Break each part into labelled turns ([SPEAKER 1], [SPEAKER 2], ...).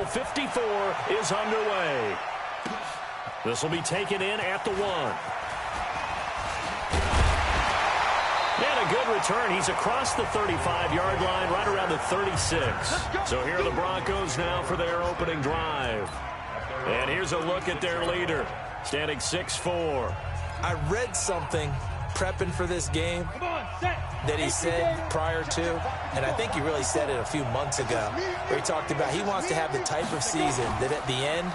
[SPEAKER 1] 54 is underway. This will be taken in at the 1. And a good return. He's across the 35-yard line, right around the 36. So here are the Broncos now for their opening drive. And here's a look at their leader, standing 6'4".
[SPEAKER 2] I read something prepping for this game that he said prior to, and I think he really said it a few months ago, where he talked about he wants to have the type of season that at the end,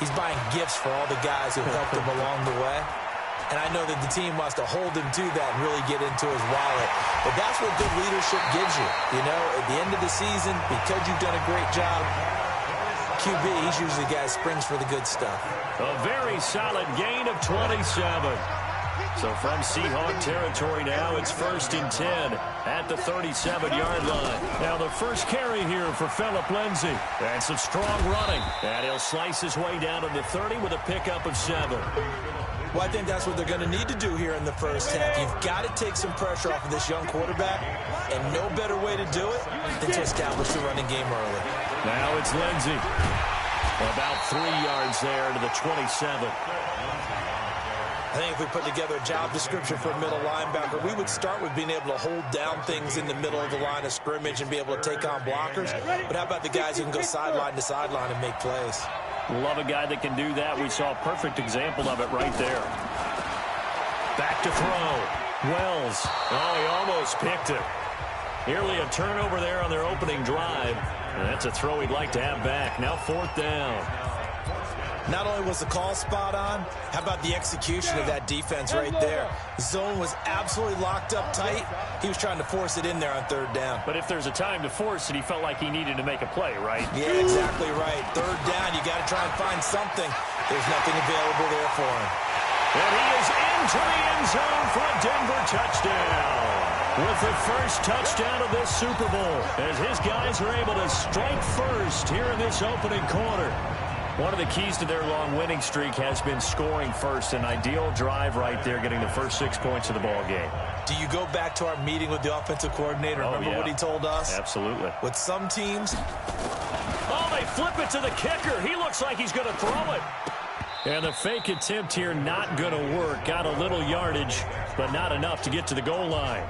[SPEAKER 2] he's buying gifts for all the guys who helped him along the way. And I know that the team wants to hold him to that and really get into his wallet. But that's what good leadership gives you. You know, at the end of the season, because you've done a great job, QB, he's usually the guy who springs for the good stuff.
[SPEAKER 1] A very solid gain of 27. So from Seahawk territory now, it's 1st and 10 at the 37-yard line. Now the first carry here for Phillip Lindsay. And some strong running. And he'll slice his way down to the 30 with a pickup of 7.
[SPEAKER 2] Well, I think that's what they're going to need to do here in the first half. You've got to take some pressure off of this young quarterback, and no better way to do it than to establish the running game early.
[SPEAKER 1] Now it's Lindsay. About 3 yards there to the 27.
[SPEAKER 2] I think if we put together a job description for a middle linebacker, we would start with being able to hold down things in the middle of the line of scrimmage and be able to take on blockers. But how about the guys who can go sideline to sideline and make plays?
[SPEAKER 1] Love a guy that can do that. We saw a perfect example of it right there. Back to throw. Wells. Oh, he almost picked it. Nearly a turnover there on their opening drive. And that's a throw he'd like to have back. Now 4th down.
[SPEAKER 2] Not only was the call spot on, how about the execution of that defense right there? The zone was absolutely locked up tight. He was trying to force it in there on 3rd down.
[SPEAKER 1] But if there's a time to force it, he felt like he needed to make a play, right?
[SPEAKER 2] Yeah, exactly right. 3rd down, you got to try and find something. There's nothing available there for him.
[SPEAKER 1] And he is into the end zone for a Denver touchdown. With the first touchdown of this Super Bowl, as his guys are able to strike first here in this opening quarter. One of the keys to their long winning streak has been scoring first. An ideal drive right there, getting the first 6 points of the ball game.
[SPEAKER 2] Do you go back to our meeting with the offensive coordinator? Remember what he told us?
[SPEAKER 1] Absolutely.
[SPEAKER 2] With some teams...
[SPEAKER 1] Oh, they flip it to the kicker. He looks like he's going to throw it. And the fake attempt here not going to work. Got a little yardage, but not enough to get to the goal line.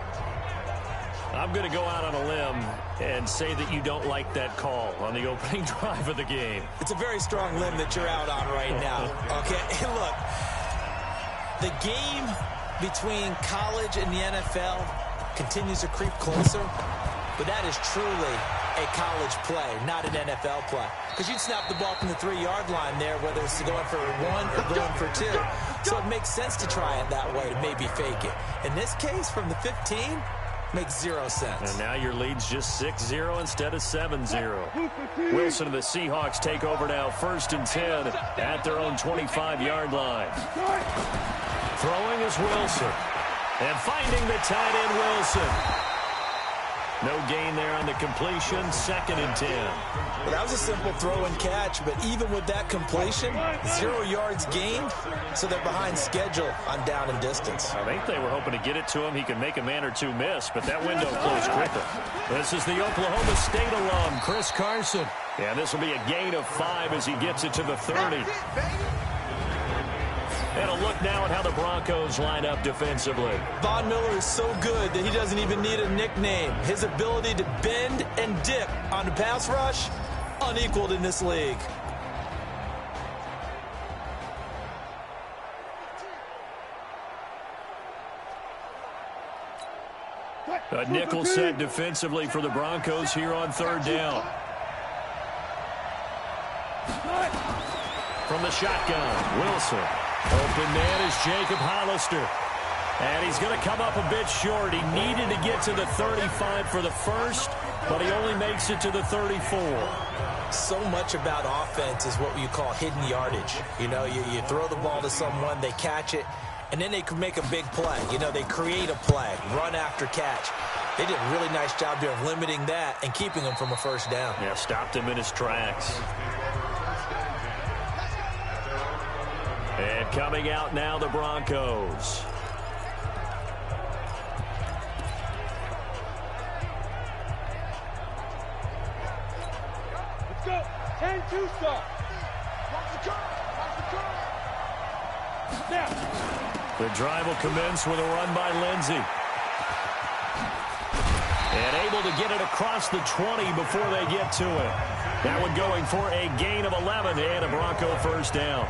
[SPEAKER 1] I'm going to go out on a limb and say that you don't like that call on the opening drive of the game.
[SPEAKER 2] It's a very strong limb that you're out on right now. Okay, and look, the game between college and the NFL continues to creep closer, but that is truly a college play, not an NFL play. Because you'd snap the ball from the 3-yard line there, whether it's going for 1 or going for 2. So it makes sense to try it that way to maybe fake it. In this case, from the 15... makes 0 sense.
[SPEAKER 1] And now your lead's just 6-0 instead of 7-0. Wilson and the Seahawks take over now, 1st and 10 at their own 25-yard line. Throwing is Wilson. And finding the tight end, Wilson. No gain there on the completion, 2nd and 10.
[SPEAKER 2] Well, that was a simple throw and catch, but even with that completion, 0 yards gained, so they're behind schedule on down and distance.
[SPEAKER 1] I think they were hoping to get it to him. He could make a man or two miss, but that window closed quicker. This is the Oklahoma State alum, Chris Carson. And this will be a gain of 5 as he gets it to the 30. And a look now at how the Broncos line up defensively.
[SPEAKER 2] Von Miller is so good that he doesn't even need a nickname. His ability to bend and dip on the pass rush, unequaled in this league.
[SPEAKER 1] A nickel set defensively for the Broncos here on 3rd down. From the shotgun, Wilson. Open man is Jacob Hollister. And he's going to come up a bit short. He needed to get to the 35 for the first, but he only makes it to the 34.
[SPEAKER 2] So much about offense is what you call hidden yardage. You know, you throw the ball to someone, they catch it, and then they can make a big play. You know, they create a play, run after catch. They did a really nice job there of limiting that and keeping him from a first down.
[SPEAKER 1] Yeah, stopped him in his tracks. And coming out now, the Broncos.
[SPEAKER 3] Let's go.
[SPEAKER 1] The drive will commence with a run by Lindsey. And able to get it across the 20 before they get to it. That one going for a gain of 11 and a Bronco first down.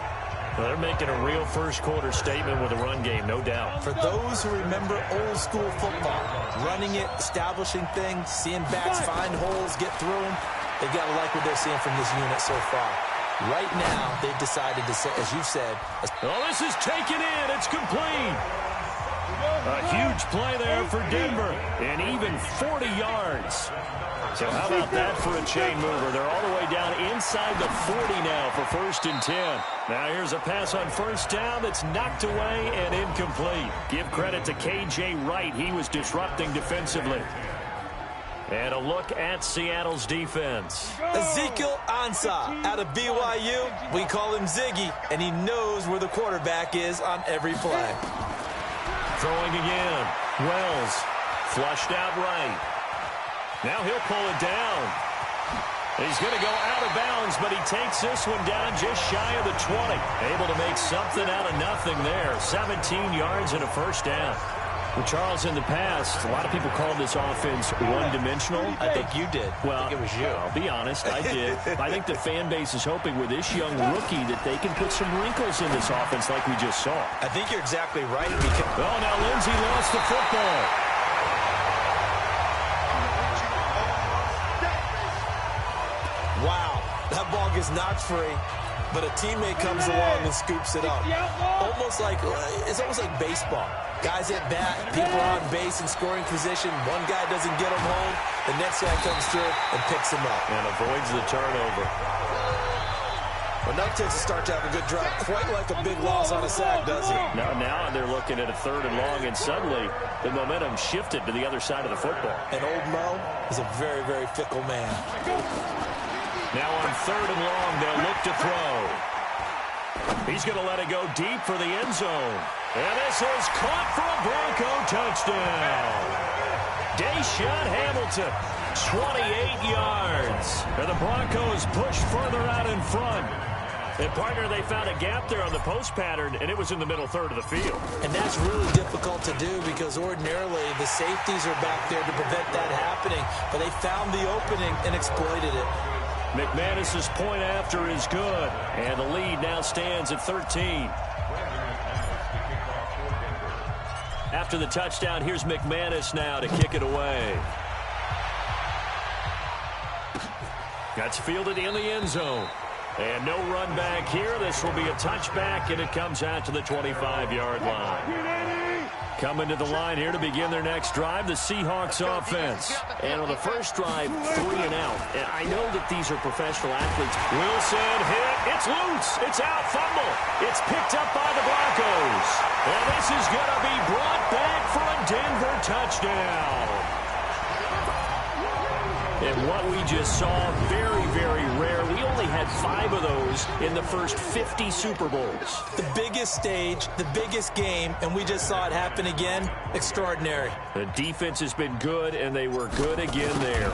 [SPEAKER 1] Well, they're making a real first-quarter statement with a run game, no doubt.
[SPEAKER 2] For those who remember old-school football, running it, establishing things, seeing backs find holes, get through them, they've got to like what they're seeing from this unit so far. Right now, they've decided to say, as you said...
[SPEAKER 1] Oh, this is taken in. It's complete. A huge play there for Denver, and even 40 yards. So how about that for a chain mover? They're all the way down inside the 40 now for 1st and 10. Now here's a pass on first down that's knocked away and incomplete. Give credit to K.J. Wright. He was disrupting defensively. And a look at Seattle's defense.
[SPEAKER 2] Ezekiel Ansah out of BYU. We call him Ziggy, and he knows where the quarterback is on every play.
[SPEAKER 1] Throwing again. Wells flushed out right. Now he'll pull it down. He's going to go out of bounds, but he takes this one down just shy of the 20. Able to make something out of nothing there. 17 yards and a first down. Well, Charles, in the past, a lot of people called this offense one-dimensional.
[SPEAKER 2] I think you did.
[SPEAKER 1] Well,
[SPEAKER 2] I think it was you.
[SPEAKER 1] I'll be honest, I did. I think the fan base is hoping with this young rookie that they can put some wrinkles in this offense like we just saw.
[SPEAKER 2] I think you're exactly right.
[SPEAKER 1] Oh, now Lindsey lost the football.
[SPEAKER 2] Wow, that ball gets knocked free, but a teammate comes along and scoops it up. It's almost like baseball. Guys at bat, people are on base in scoring position. One guy doesn't get him home. The next guy comes through and picks him up.
[SPEAKER 1] And avoids the turnover.
[SPEAKER 2] Well, now takes a start to have a good drive. Quite like a big loss on a sack, does he?
[SPEAKER 1] Now they're looking at a 3rd and long, and suddenly the momentum shifted to the other side of the football.
[SPEAKER 2] And old Mo is a very, very fickle man.
[SPEAKER 1] Now on 3rd and long, they'll look to throw. He's going to let it go deep for the end zone. And this is caught for a Bronco touchdown. Deshaun Hamilton, 28 yards. And the Broncos push further out in front. And, partner, they found a gap there on the post pattern, and it was in the middle 3rd of the field.
[SPEAKER 2] And that's really difficult to do because ordinarily the safeties are back there to prevent that happening. But they found the opening and exploited it.
[SPEAKER 1] McManus's point after is good, and the lead now stands at 13. After the touchdown, here's McManus now to kick it away. That's fielded in the end zone. And no run back here. This will be a touchback, and it comes out to the 25-yard line. Coming to the line here to begin their next drive, the Seahawks offense. And on the first drive, 3 and out. And I know that these are professional athletes. Wilson hit. It's loose. It's out. Fumble. It's picked up by the Broncos. And this is going to be brought back for a Denver touchdown. And what we just saw, very, very rare. We only had 5 of those in the first 50 Super Bowls.
[SPEAKER 2] The biggest stage, the biggest game, and we just saw it happen again. Extraordinary.
[SPEAKER 1] The defense has been good, and they were good again there.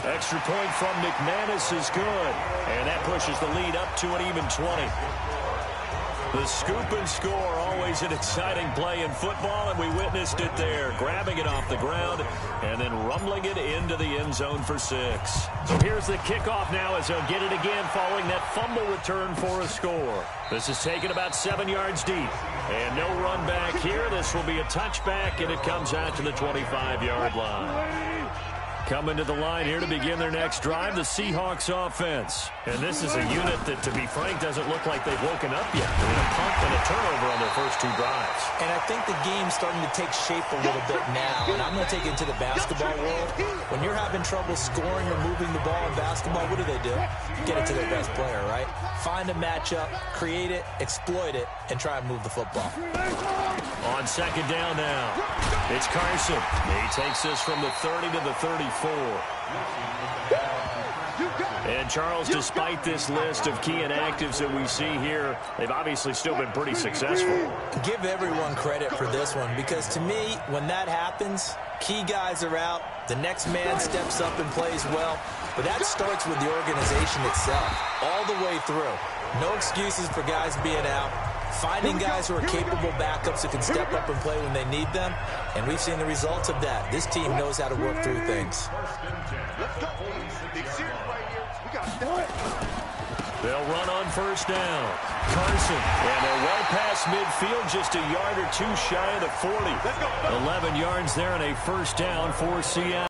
[SPEAKER 1] Extra point from McManus is good, and that pushes the lead up to an even 20. The scoop and score, always an exciting play in football, and we witnessed it there. Grabbing it off the ground and then rumbling it into the end zone for 6. So here's the kickoff now as they'll get it again following that fumble return for a score. This is taken about 7 yards deep. And no run back here. This will be a touchback, and it comes out to the 25-yard line. Coming to the line here to begin their next drive, the Seahawks offense. And this is a unit that, to be frank, doesn't look like they've woken up yet. I mean, a punt and a turnover on their first 2 drives.
[SPEAKER 2] And I think the game's starting to take shape a little bit now. And I'm going to take it into the basketball world. When you're having trouble scoring or moving the ball in basketball, what do? Get it to their best player, right? Find a matchup, create it, exploit it, and try and move the football.
[SPEAKER 1] On second down now, it's Carson. He takes this from the 30 to the 34. And Charles, despite this list of key inactives that we see here, they've obviously still been pretty successful.
[SPEAKER 2] Give everyone credit for this one, because to me, when that happens, key guys are out, the next man steps up and plays well. But that starts with the organization itself, all the way through. No excuses for guys being out. Finding guys who are capable backups who can step up and play when they need them. And we've seen the results of that. This team knows how to work through things.
[SPEAKER 1] They'll run on first down. Carson, and they're well past midfield, just a yard or two shy of the 40. 11 yards there and a first down for Seattle.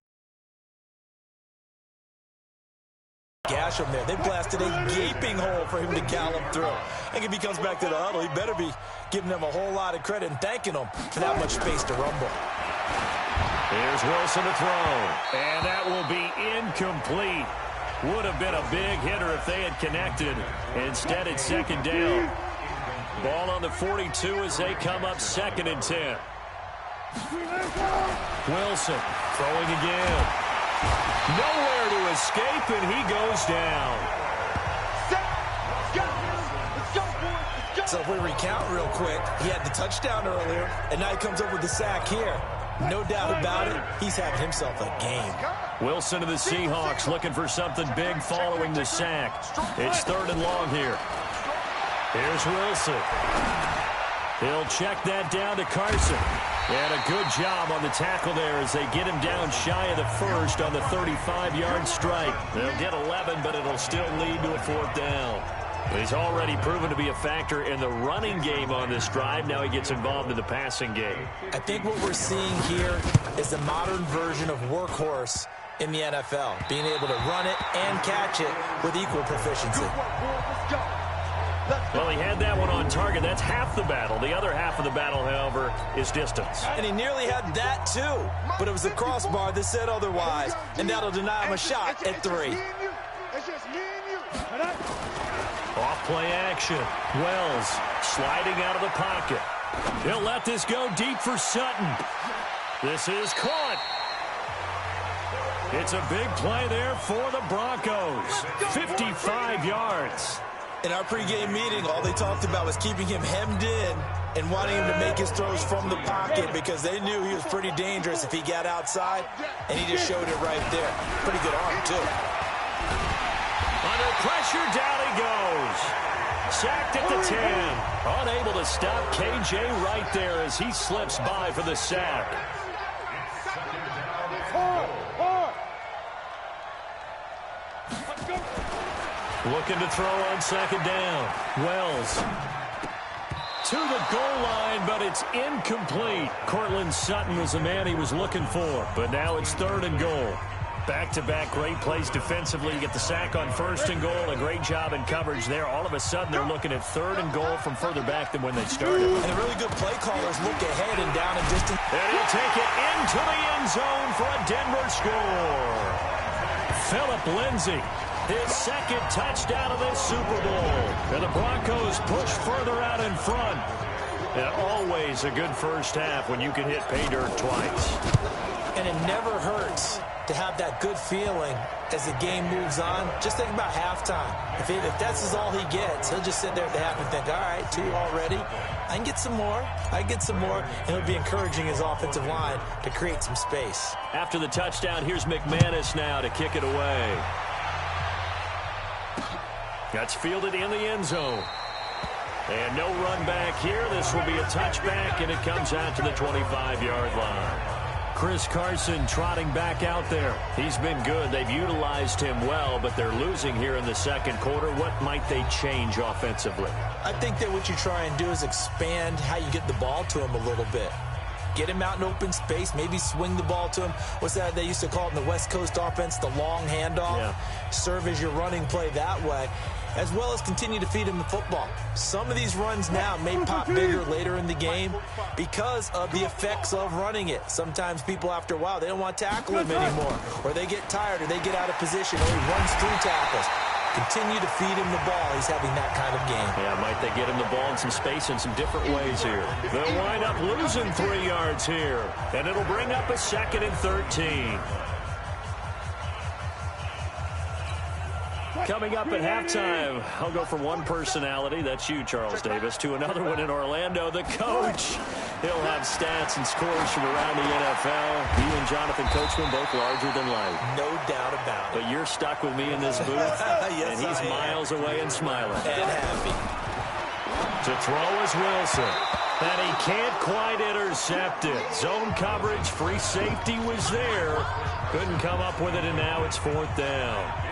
[SPEAKER 2] Gash him there. They blasted a gaping hole for him to gallop through. I think if he comes back to the huddle, he better be giving them a whole lot of credit and thanking them for that much space to rumble.
[SPEAKER 1] Here's Wilson to throw, and that will be incomplete. Would have been a big hitter if they had connected. Instead, it's second down. Ball on the 42 as they come up 2nd and 10. Wilson throwing again. Nowhere to escape, and he goes down.
[SPEAKER 2] So if we recount real quick, he had the touchdown earlier, and now he comes up with the sack here. No doubt about it, he's having himself a game.
[SPEAKER 1] Wilson to the Seahawks looking for something big following the sack. It's 3rd and long here. Here's Wilson. He'll check that down to Carson. And a good job on the tackle there as they get him down shy of the first on the 35-yard strike. They'll get 11, but it'll still lead to a 4th down. He's already proven to be a factor in the running game on this drive. Now he gets involved in the passing game.
[SPEAKER 2] I think what we're seeing here is the modern version of workhorse in the NFL, being able to run it and catch it with equal proficiency.
[SPEAKER 1] Well, he had that one on target. That's half the battle. The other half of the battle, however, is distance.
[SPEAKER 2] And he nearly had that, too. But it was the crossbar that said otherwise, and that'll deny him a shot at 3.
[SPEAKER 1] Off play action. Wells sliding out of the pocket. He'll let this go deep for Sutton. This is caught. It's a big play there for the Broncos. 55 yards.
[SPEAKER 2] In our pregame meeting, all they talked about was keeping him hemmed in and wanting him to make his throws from the pocket because they knew he was pretty dangerous if he got outside, and he just showed it right there. Pretty good arm, too.
[SPEAKER 1] Under pressure, down he goes. Sacked at the 10. Unable to stop KJ right there as he slips by for the sack. Looking to throw on 2nd down. Wells to the goal line, but it's incomplete. Cortland Sutton was the man he was looking for, but now it's 3rd and goal. Back-to-back great plays defensively. You get the sack on 1st and goal. A great job in coverage there. All of a sudden, they're looking at 3rd and goal from further back than when they started.
[SPEAKER 2] And the really good play callers look ahead and down and distance.
[SPEAKER 1] And he'll take it into the end zone for a Denver score. Phillip Lindsay, his 2nd touchdown of this Super Bowl. And the Broncos push further out in front. And always a good first half when you can hit pay dirt twice.
[SPEAKER 2] And it never hurts to have that good feeling as the game moves on. Just think about halftime. If that's all he gets, he'll just sit there at the half and think, all right, 2 already. I can get some more. I get some more. And he'll be encouraging his offensive line to create some space.
[SPEAKER 1] After the touchdown, here's McManus now to kick it away. That's fielded in the end zone. And no run back here. This will be a touchback, and it comes out to the 25-yard line. Chris Carson trotting back out there. He's been good. They've utilized him well, but they're losing here in the 2nd quarter. What might they change offensively?
[SPEAKER 2] I think that what you try and do is expand how you get the ball to him a little bit. Get him out in open space, maybe swing the ball to him. What's that they used to call it in the West Coast offense, the long handoff? Yeah. Serve as your running play that way, as well as continue to feed him the football. Some of these runs now may pop bigger later in the game because of the effects of running it. Sometimes people, after a while, they don't want to tackle him anymore, or they get tired, or they get out of position, or he runs through tackles. Continue to feed him the ball. He's having that kind of game.
[SPEAKER 1] Yeah, might they get him the ball in some space in some different ways here. They'll wind up losing 3 yards here, and it'll bring up a 2nd and 13. Coming up at halftime, I'll go from one personality, that's you, Charles Davis, to another one in Orlando, the coach. He'll have stats and scores from around the NFL. You and Jonathan Coachman both larger than life.
[SPEAKER 2] No doubt about it.
[SPEAKER 1] But you're stuck with me in this booth,
[SPEAKER 2] yes,
[SPEAKER 1] and he's miles away and smiling.
[SPEAKER 2] And happy.
[SPEAKER 1] To throw is Wilson. And he can't quite intercept it. Zone coverage, free safety was there. Couldn't come up with it, and now it's 4th down.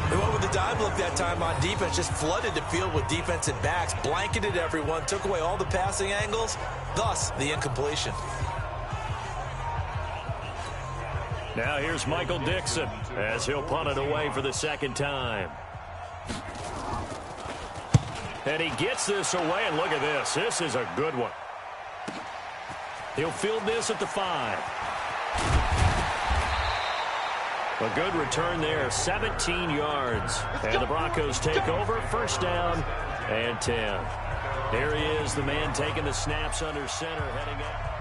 [SPEAKER 2] They went with the dive look that time on defense, just flooded the field with defensive backs, blanketed everyone, took away all the passing angles, thus the incompletion.
[SPEAKER 1] Now here's Michael Dixon as he'll punt it away for the 2nd time. And he gets this away, and look at this. This is a good one. He'll field this at the 5. A good return there, 17 yards. And the Broncos take over, 1st down and 10. There he is, the man taking the snaps under center, heading out.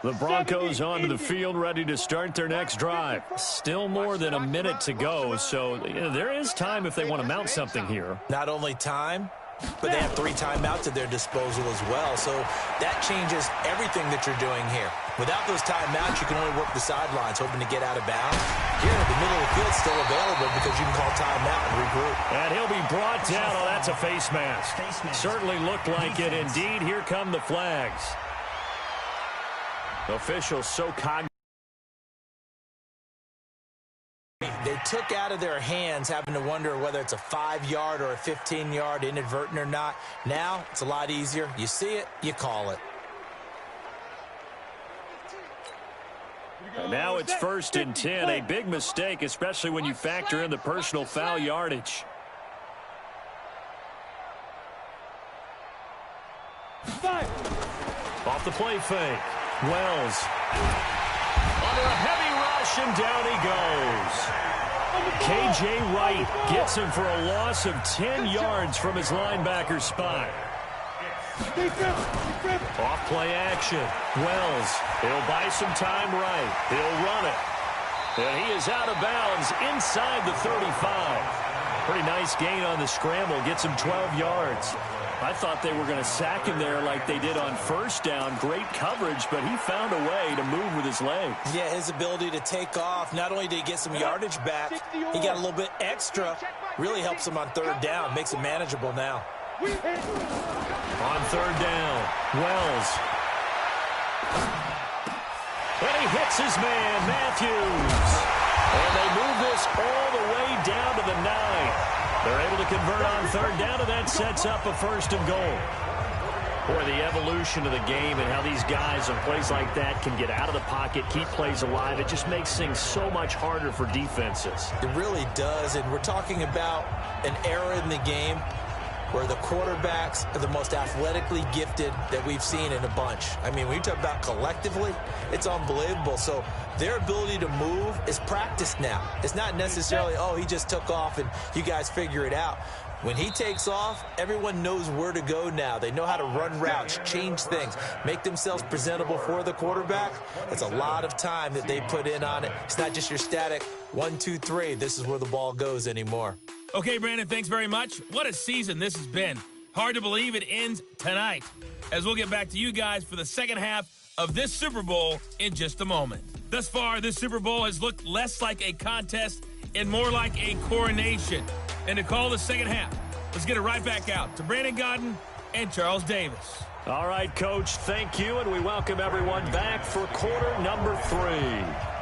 [SPEAKER 1] The Broncos onto the field, ready to start their next drive. Still more than a minute to go, so there is time if they want to mount something here.
[SPEAKER 2] Not only time, but they have 3 timeouts at their disposal as well, so that changes everything that you're doing here. Without those timeouts, you can only work the sidelines, hoping to get out of bounds. Here, the middle of the field's still available because you can call timeout and regroup.
[SPEAKER 1] And he'll be brought down. Oh, that's a face mask. Certainly looked like it. Indeed, here come the flags. Officials so cognizant.
[SPEAKER 2] They took out of their hands having to wonder whether it's a 5-yard or a 15-yard inadvertent or not. Now, it's a lot easier. You see it, you call it.
[SPEAKER 1] And now it's 1st and 10. A big mistake, especially when you factor in the personal foul yardage. Off the play fake. Wells. Under a heavy rush, and down he goes. K.J. Wright gets him for a loss of 10 yards from his linebacker spot. Off play action. Wells. He'll buy some time right. He'll run it. And he is out of bounds inside the 35. Pretty nice gain on the scramble. Gets him 12 yards. I thought they were going to sack him there like they did on 1st down. Great coverage, but he found a way to move with his legs.
[SPEAKER 2] Yeah, his ability to take off. Not only did he get some yardage back, he got a little bit extra. Really helps him on 3rd down. Makes it manageable now.
[SPEAKER 1] On 3rd down, Wells. And he hits his man, Matthews. And they move this all the way down to the 9. They're able to convert on 3rd down, and that sets up a 1st and goal. Boy, the evolution of the game and how these guys on plays like that can get out of the pocket, keep plays alive, it just makes things so much harder for defenses.
[SPEAKER 2] It really does, and we're talking about an era in the game where the quarterbacks are the most athletically gifted that we've seen in a bunch. I mean, when you talk about collectively, it's unbelievable. So their ability to move is practiced now. It's not necessarily, oh, he just took off and you guys figure it out. When he takes off, everyone knows where to go now. They know how to run routes, change things, make themselves presentable for the quarterback. It's a lot of time that they put in on it. It's not just your static 1, 2, 3. This is where the ball goes anymore.
[SPEAKER 3] Okay, Brandon, thanks very much. What a season this has been. Hard to believe it ends tonight, as we'll get back to you guys for the second half of this Super Bowl in just a moment. Thus far, this Super Bowl has looked less like a contest and more like a coronation. And to call the second half, let's get it right back out to Brandon Godden and Charles Davis.
[SPEAKER 1] All right, Coach, thank you, and we welcome everyone back for quarter number 3.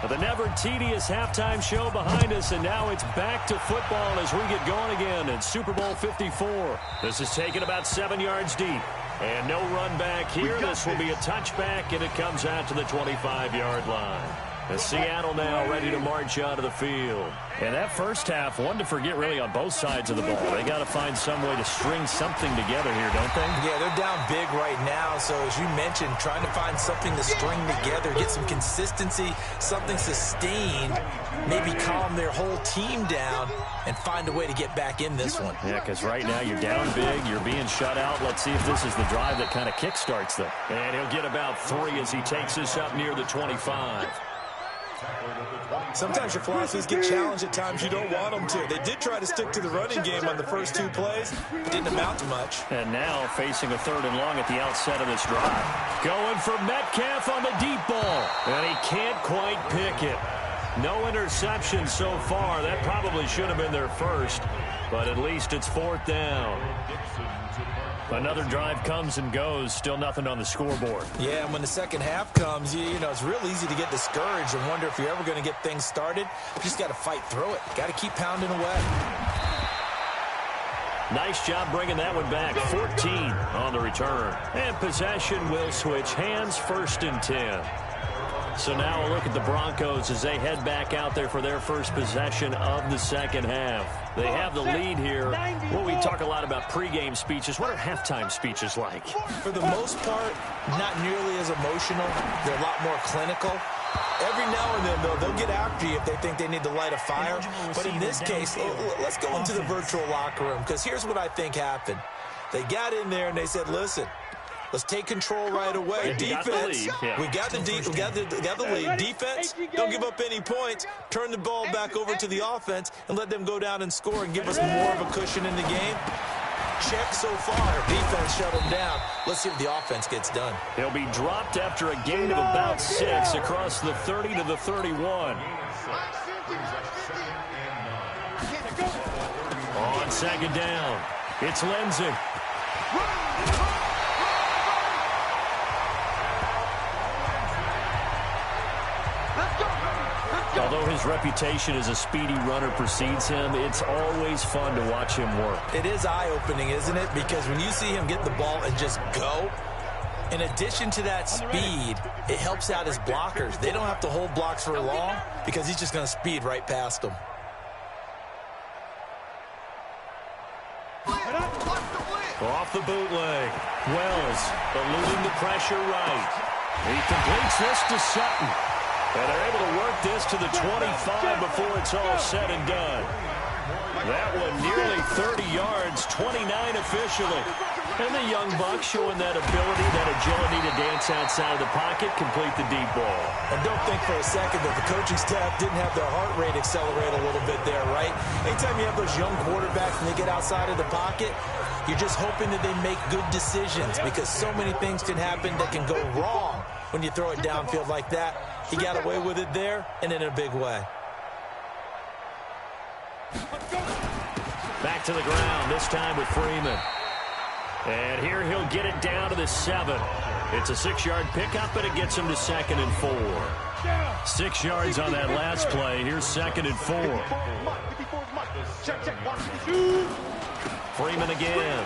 [SPEAKER 1] The never tedious halftime show behind us, and now it's back to football as we get going again in Super Bowl 54. This is taken about 7 yards deep, and no run back here. This will be a touchback, and it comes out to the 25-yard line. As Seattle now ready to march out of the field. And that first half, one to forget really on both sides of the ball. They got to find some way to string something together here, don't they?
[SPEAKER 2] Yeah, they're down big right now. So as you mentioned, trying to find something to string together, get some consistency, something sustained, maybe calm their whole team down and find a way to get back in this one.
[SPEAKER 1] Yeah, because right now you're down big, you're being shut out. Let's see if this is the drive that kind of kickstarts them. And he'll get about 3 as he takes this up near the 25.
[SPEAKER 2] Sometimes your philosophies get challenged at times you don't want them to. They did try to stick to the running game on the first 2 plays. It didn't amount to much.
[SPEAKER 1] And now facing a 3rd and long at the outset of this drive. Going for Metcalf on the deep ball. And he can't quite pick it. No interception so far. That probably should have been their first. But at least it's 4th down. Another drive comes and goes. Still nothing on the scoreboard.
[SPEAKER 2] Yeah, and when the second half comes, you know, it's real easy to get discouraged and wonder if you're ever going to get things started. You just got to fight through it. Got to keep pounding away.
[SPEAKER 1] Nice job bringing that one back. 14 on the return. And possession will switch hands. 1st and 10. So now a look at the Broncos as they head back out there for their first possession of the second half. They have the lead here. Well, we talk a lot about pregame speeches. What are halftime speeches like?
[SPEAKER 2] For the most part, not nearly as emotional. They're a lot more clinical. Every now and then, though, they'll get after you if they think they need to light a fire. But in this case, let's go into the virtual locker room, because here's what I think happened. They got in there and they said, listen, Let's take control right away. Defense, we got the lead. Defense, don't give up any points. Turn the ball back over to the offense and let them go down and score and give us more of a cushion in the game. Check so far. Defense shut him down. Let's see if the offense gets done.
[SPEAKER 1] He'll be dropped after a gain of about 6 across the 30 to the 31. On second down, it's Lindsay. Although his reputation as a speedy runner precedes him, it's always fun to watch him work.
[SPEAKER 2] It is eye-opening, isn't it? Because when you see him get the ball and just go, in addition to that speed, it helps out his blockers. They don't have to hold blocks for long because he's just going to speed right past them.
[SPEAKER 1] Off the bootleg. Wells eluding the pressure right. He completes this to Sutton. And they're able to work this to the 25 before it's all said and done. That one nearly 30 yards, 29 officially. And the young buck showing that ability, that agility to dance outside of the pocket, complete the deep ball.
[SPEAKER 2] And don't think for a second that the coaching staff didn't have their heart rate accelerate a little bit there, right? Anytime you have those young quarterbacks and they get outside of the pocket, you're just hoping that they make good decisions because so many things can happen that can go wrong when you throw it downfield like that. He got away with it there and in a big way.
[SPEAKER 1] Back to the ground, this time with Freeman. And here he'll get it down to the 7. It's a 6-yard pickup, but it gets him to 2nd and 4. 6 yards on that last play. Here's 2nd and 4. Freeman again.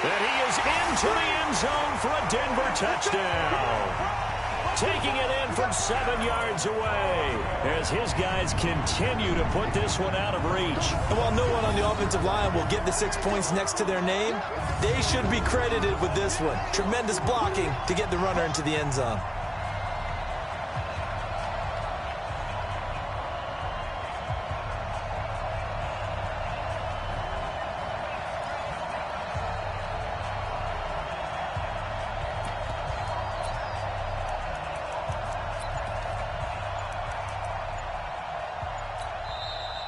[SPEAKER 1] And he is into the end zone for a Denver touchdown. Taking it in from 7 yards away as his guys continue to put this one out of reach.
[SPEAKER 2] And while no one on the offensive line will get the 6 points next to their name, they should be credited with this one. Tremendous blocking to get the runner into the end zone.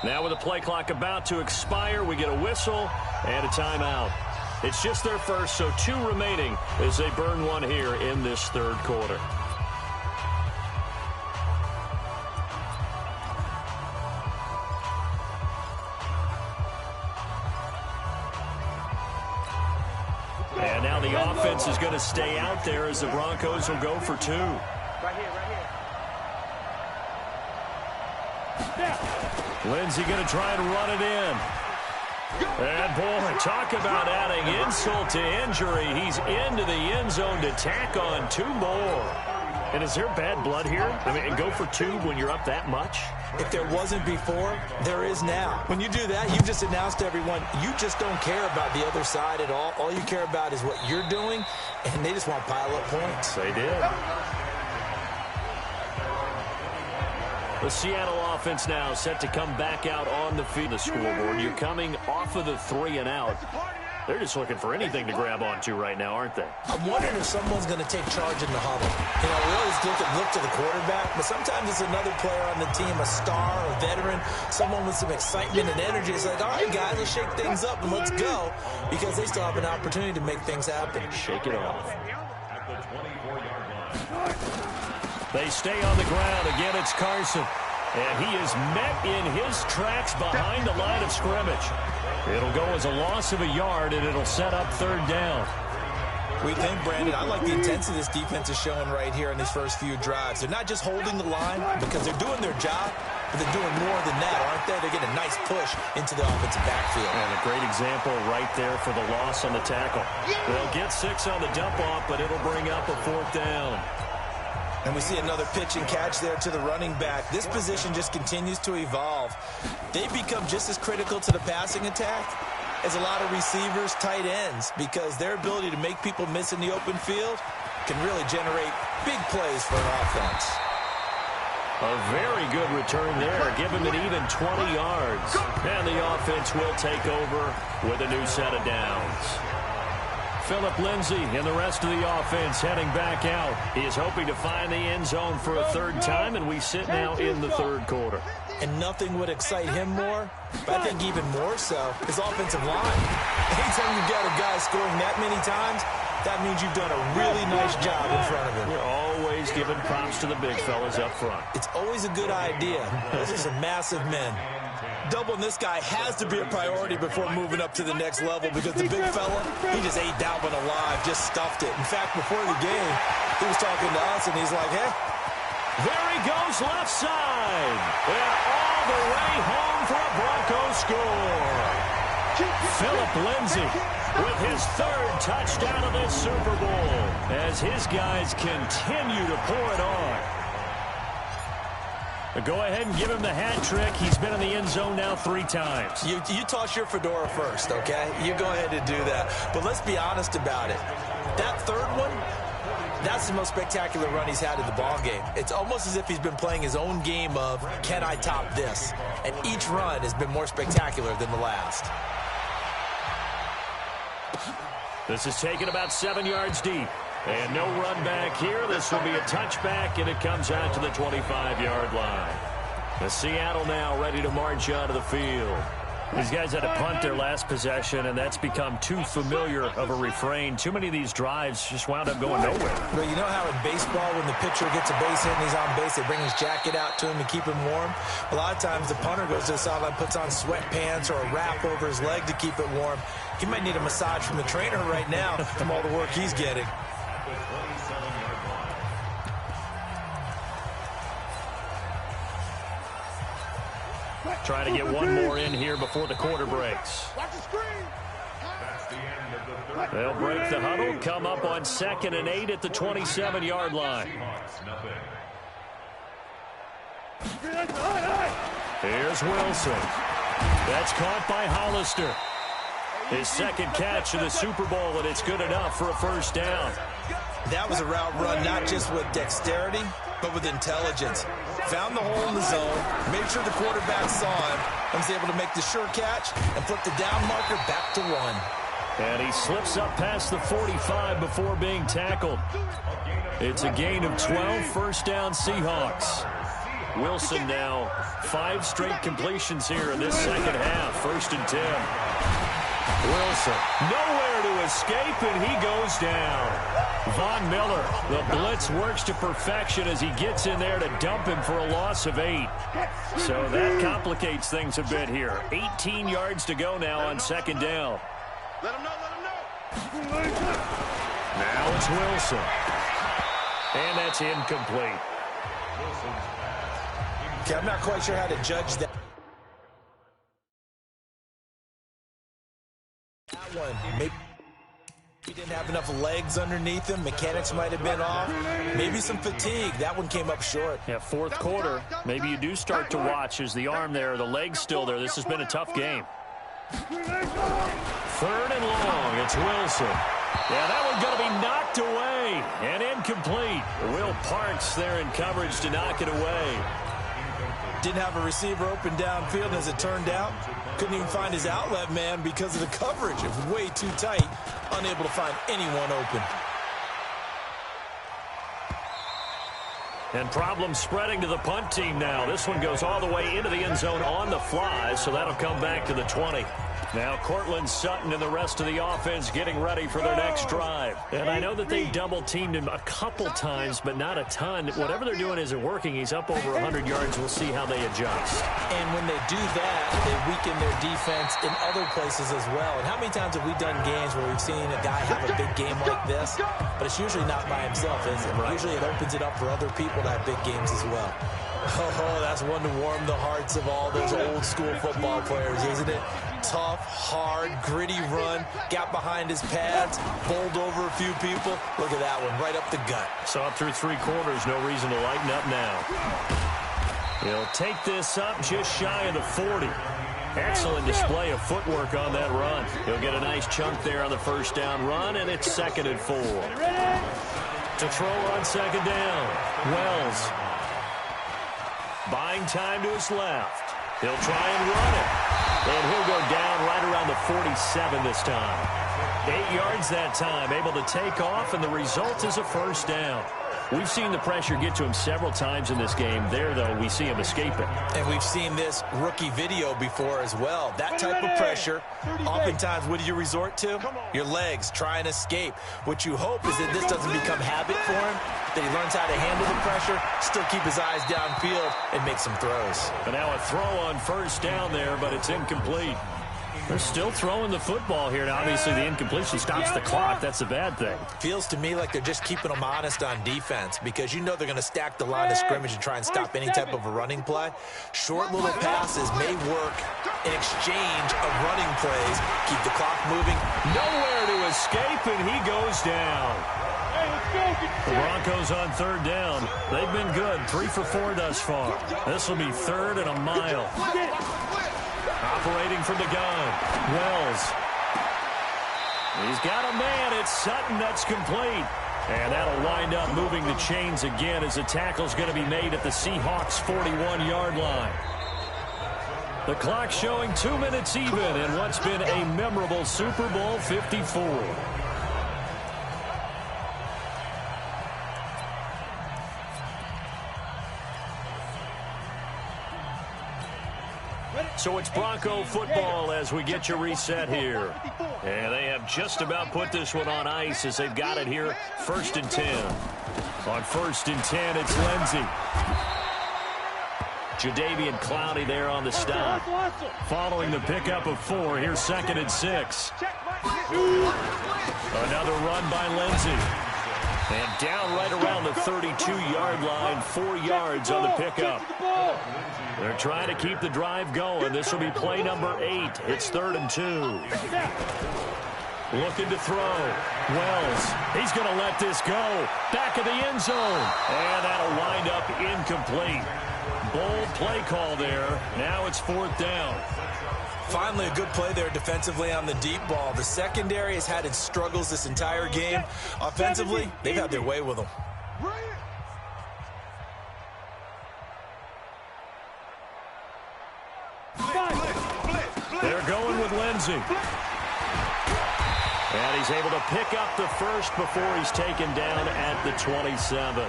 [SPEAKER 1] Now with the play clock about to expire, we get a whistle and a timeout. It's just their first, so 2 remaining as they burn one here in this third quarter. And now the offense is going to stay out there as the Broncos will go for 2.
[SPEAKER 4] Right here.
[SPEAKER 1] Lindsay going to try and run it in. And, boy, talk about adding insult to injury. He's into the end zone to tack on 2 more. And is there bad blood here? I mean, go for 2 when you're up that much?
[SPEAKER 2] If there wasn't before, there is now. When you do that, you've just announced to everyone, you just don't care about the other side at all. All you care about is what you're doing, and they just want to pile up points.
[SPEAKER 1] They did. The Seattle offense now set to come back out on the field. The scoreboard. You're coming off of the 3 and out. They're just looking for anything to grab onto right now, aren't they?
[SPEAKER 2] I'm wondering if someone's going to take charge in the huddle. You know, we always look to the quarterback, but sometimes it's another player on the team, a star, a veteran, someone with some excitement and energy. It's like, all right, guys, let's shake things up and let's go, because they still have an opportunity to make things happen.
[SPEAKER 1] Shake it off. They stay on the ground. Again, it's Carson. And he is met in his tracks behind the line of scrimmage. It'll go as a loss of a yard, and it'll set up 3rd down.
[SPEAKER 2] We think, Brandon, I like the intensity this defense is showing right here in these first few drives. They're not just holding the line because they're doing their job, but they're doing more than that, aren't they? They get a nice push into the offensive backfield.
[SPEAKER 1] And a great example right there for the loss on the tackle. They'll get 6 on the dump-off, but it'll bring up a 4th down.
[SPEAKER 2] And we see another pitch and catch there to the running back. This position just continues to evolve. They become just as critical to the passing attack as a lot of receivers, tight ends, because their ability to make people miss in the open field can really generate big plays for an offense.
[SPEAKER 1] A very good return there, giving it even 20 yards. And the offense will take over with a new set of downs. Phillip Lindsay and the rest of the offense heading back out. He is hoping to find the end zone for a third time, and we sit now in the third quarter.
[SPEAKER 2] And nothing would excite him more, but I think even more so, his offensive line. Anytime you've got a guy scoring that many times, that means you've done a really nice job in front of him.
[SPEAKER 1] You're always giving props to the big fellas up front.
[SPEAKER 2] It's always a good idea. Those are some massive men. Doubling this guy has to be a priority before moving up to the next level because the big fella, he just ate that one alive, just stuffed it. In fact, before the game, he was talking to us, and he's like, hey.
[SPEAKER 1] There he goes left side. And all the way home for a Broncos score. Phillip Lindsay with his third touchdown of this Super Bowl as his guys continue to pour it on. Go ahead and give him the hat trick. He's been in the end zone now 3 times.
[SPEAKER 2] You toss your fedora first, okay? You go ahead and do that. But let's be honest about it. That third one, that's the most spectacular run he's had in the ball game. It's almost as if he's been playing his own game of, can I top this? And each run has been more spectacular than the last.
[SPEAKER 1] This is taken about 7 yards deep. And no run back here. This will be a touchback, and it comes out to the 25-yard line. The Seattle now ready to march onto the field. These guys had to punt their last possession, and that's become too familiar of a refrain. Too many of these drives just wound up going nowhere.
[SPEAKER 2] Well, you know how in baseball, when the pitcher gets a base hit and he's on base, they bring his jacket out to him to keep him warm? A lot of times the punter goes to the sideline, puts on sweatpants or a wrap over his leg to keep it warm. He might need a massage from the trainer right now from all the work he's getting.
[SPEAKER 1] Trying to get one more in here before the quarter breaks. They'll break the huddle, come up on 2nd and 8 at the 27-yard line. Here's Wilson. That's caught by Hollister. His second catch of the Super Bowl, and it's good enough for a first down.
[SPEAKER 2] That was a route run not just with dexterity, but with intelligence. Found the hole in the zone, made sure the quarterback saw him, and was able to make the sure catch and flip the down marker back to 1.
[SPEAKER 1] And he slips up past the 45 before being tackled. It's a gain of 12, first down Seahawks. Wilson now 5 straight completions here in this second half, 1st and 10. Wilson nowhere to escape, and he goes down. Von Miller, the blitz works to perfection as he gets in there to dump him for a loss of 8. So that complicates things a bit here. 18 yards to go now on 2nd down.
[SPEAKER 4] Let him know.
[SPEAKER 1] Now it's Wilson. And that's incomplete.
[SPEAKER 2] Okay, I'm not quite sure how to judge that. One, maybe he didn't have enough legs underneath him. Mechanics might have been off. Maybe some fatigue. That one came up short.
[SPEAKER 1] Yeah, 4th quarter. Maybe you do start to watch as the arm there, the leg's still there. This has been a tough game. 3rd and long. It's Wilson. Yeah, that one's going to be knocked away and incomplete. Will Parks there in coverage to knock it away.
[SPEAKER 2] Didn't have a receiver open downfield, as it turned out. Couldn't even find his outlet man because of the coverage. It was way too tight. Unable to find anyone open.
[SPEAKER 1] And problems spreading to the punt team now. This one goes all the way into the end zone on the fly, so that'll come back to the 20. Now Cortland Sutton and the rest of the offense getting ready for their next drive. And I know that they've double-teamed him a couple times, but not a ton. Whatever they're doing isn't working. He's up over 100 yards. We'll see how they adjust.
[SPEAKER 2] And when they do that, they weaken their defense in other places as well. And how many times have we done games where we've seen a guy have a big game like this? But it's usually not by himself, is it? Right. Usually it opens it up for other people to have big games as well. Oh, that's one to warm the hearts of all those old-school football players, isn't it? Tough, hard, gritty run, got behind his pads, bowled over a few people. Look at that one, right up the gut.
[SPEAKER 1] Saw it through 3 quarters, no reason to lighten up now. He'll take this up just shy of the 40. Excellent display of footwork on that run. He'll get a nice chunk there on the first down run, and it's 2nd and 4. To throw on 2nd down, Wells. Buying time to his left. He'll try and run it. And he'll go down right around the 47 this time. 8 yards that time, able to take off, and the result is a first down. We've seen the pressure get to him several times in this game. There, though, we see him escaping.
[SPEAKER 2] And we've seen this rookie video before as well. That type of pressure, oftentimes, what do you resort to? Your legs, try and escape. What you hope is that this doesn't become habit for him, that he learns how to handle the pressure, still keep his eyes downfield, and make some throws.
[SPEAKER 1] But now a throw on first down there, but it's incomplete. They're still throwing the football here. Now, obviously, the incompletion stops the clock. That's a bad thing.
[SPEAKER 2] Feels to me like they're just keeping them honest on defense because you know they're going to stack the line of scrimmage and try and stop any type of a running play. Short little passes may work in exchange of running plays. Keep the clock moving.
[SPEAKER 1] Nowhere to escape, and he goes down. The Broncos on third down. They've been good. 3 for 4 thus far. This will be 3rd and a mile. Operating from the gun, Wells. He's got a man. It's Sutton. That's complete. And that'll wind up moving the chains again as the tackle's going to be made at the Seahawks' 41-yard line. The clock showing 2 minutes even in what's been a memorable Super Bowl 54. So it's Bronco football as we get you reset here. And they have just about put this one on ice as they've got it here. 1st and 10. On 1st and 10, it's Lindsey. Jadeveon Clowney there on the stop. Following the pickup of 4, here's 2nd and 6. Another run by Lindsey. And down right around the 32-yard line, 4 yards on the pickup. They're trying to keep the drive going. This will be play number 8. It's 3rd and 2. Looking to throw. Wells, he's going to let this go. Back of the end zone. And that'll wind up incomplete. Bold play call there. Now it's 4th down.
[SPEAKER 2] Finally, a good play there defensively on the deep ball. The secondary has had its struggles this entire game. Offensively, they've had their way with them.
[SPEAKER 1] They're going with Lindsey. And he's able to pick up the first before he's taken down at the 27.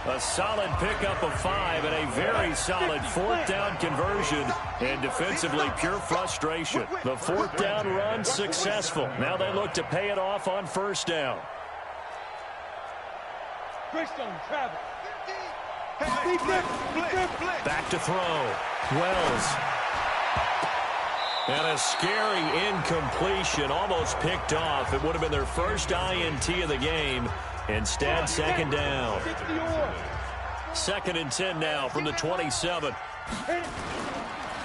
[SPEAKER 1] A solid pickup of 5 and a very solid 4th down conversion. And defensively, pure frustration. The 4th down run successful. Now they look to pay it off on 1st down. Back to throw. Wells. And a scary incompletion, almost picked off. It would have been their first INT of the game. Instead, 2nd down. 2nd and 10 now from the 27.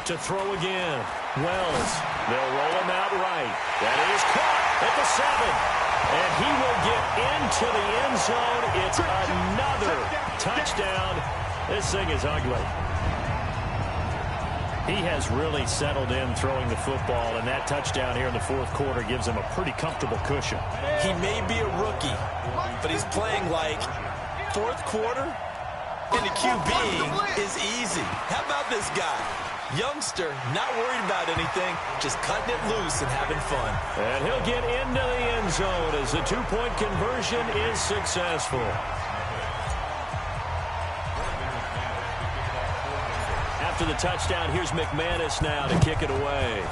[SPEAKER 1] To throw again. Wells. They'll roll him out right. That is caught at the 7. And he will get into the end zone. It's another touchdown. This thing is ugly. He has really settled in throwing the football, and that touchdown here in the 4th quarter gives him a pretty comfortable cushion.
[SPEAKER 2] He may be a rookie, but he's playing like 4th quarter, and the QB is easy. How about this guy? Youngster, not worried about anything, just cutting it loose and having fun.
[SPEAKER 1] And he'll get into the end zone as the 2-point conversion is successful. After the touchdown, here's McManus now to kick it away.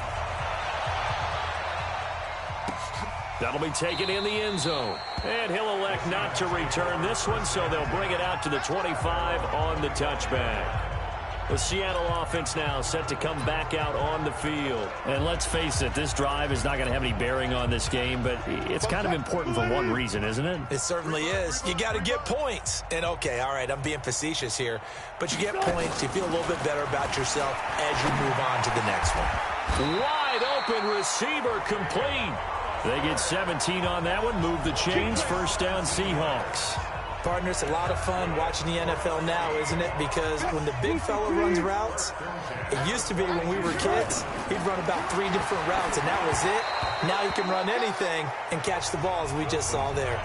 [SPEAKER 1] That'll be taken in the end zone. And he'll elect not to return this one, so they'll bring it out to the 25 on the touchback. The Seattle offense now set to come back out on the field. And let's face it, this drive is not going to have any bearing on this game, but it's kind of important for one reason, isn't it?
[SPEAKER 2] It certainly is. You got to get points. And, okay, all right, I'm being facetious here, but you get points, you feel a little bit better about yourself as you move on to the next one.
[SPEAKER 1] Wide open receiver complete. They get 17 on that one, move the chains, 1st down Seahawks.
[SPEAKER 2] Partner, it's a lot of fun watching the NFL now, isn't it? Because when the big fella runs routes, it used to be when we were kids, he'd run about 3 different routes, and that was it. Now he can run anything and catch the ball, as we just saw there.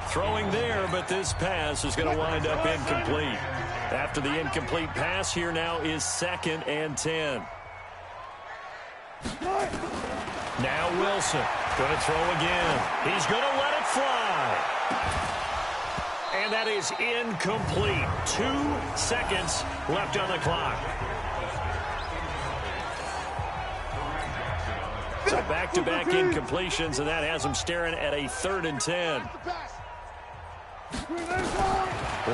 [SPEAKER 1] Throwing there, but this pass is going to wind up incomplete. After the incomplete pass, here now is 2nd and 10. Now Wilson. Going to throw again. He's going to let it fly. And that is incomplete. 2 seconds left on the clock. So back-to-back incompletions, and that has him staring at a 3rd and 10.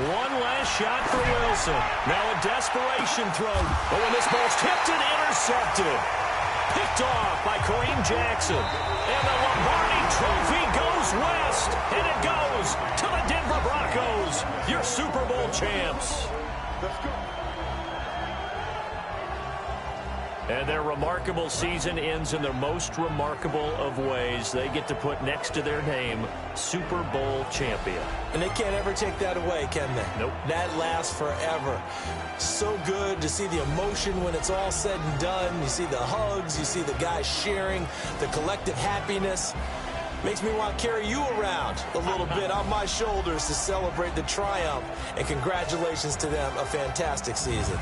[SPEAKER 1] One last shot for Wilson. Now a desperation throw. But when this ball's tipped and intercepted. Picked off by Kareem Jackson. And the Lombardi Trophy goes west. And it goes to the Denver Broncos, your Super Bowl champs.
[SPEAKER 4] Let's go.
[SPEAKER 1] And their remarkable season ends in the most remarkable of ways. They get to put next to their name, Super Bowl champion.
[SPEAKER 2] And they can't ever take that away, can they?
[SPEAKER 1] Nope.
[SPEAKER 2] That lasts forever. So good to see the emotion when it's all said and done. You see the hugs, you see the guys sharing, the collective happiness. Makes me want to carry you around a little bit on my shoulders to celebrate the triumph. And congratulations to them, a fantastic season.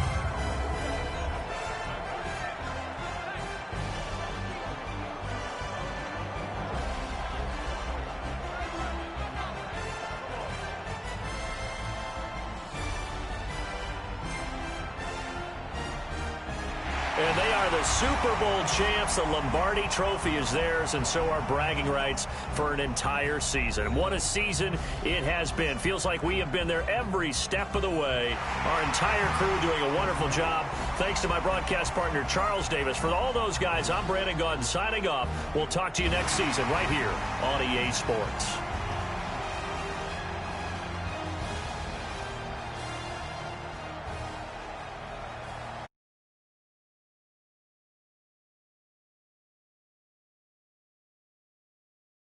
[SPEAKER 1] And they are the Super Bowl champs. The Lombardi Trophy is theirs, and so are bragging rights for an entire season. What a season it has been. Feels like we have been there every step of the way. Our entire crew doing a wonderful job. Thanks to my broadcast partner, Charles Davis. For all those guys, I'm Brandon Gaudin signing off. We'll talk to you next season right here on EA Sports.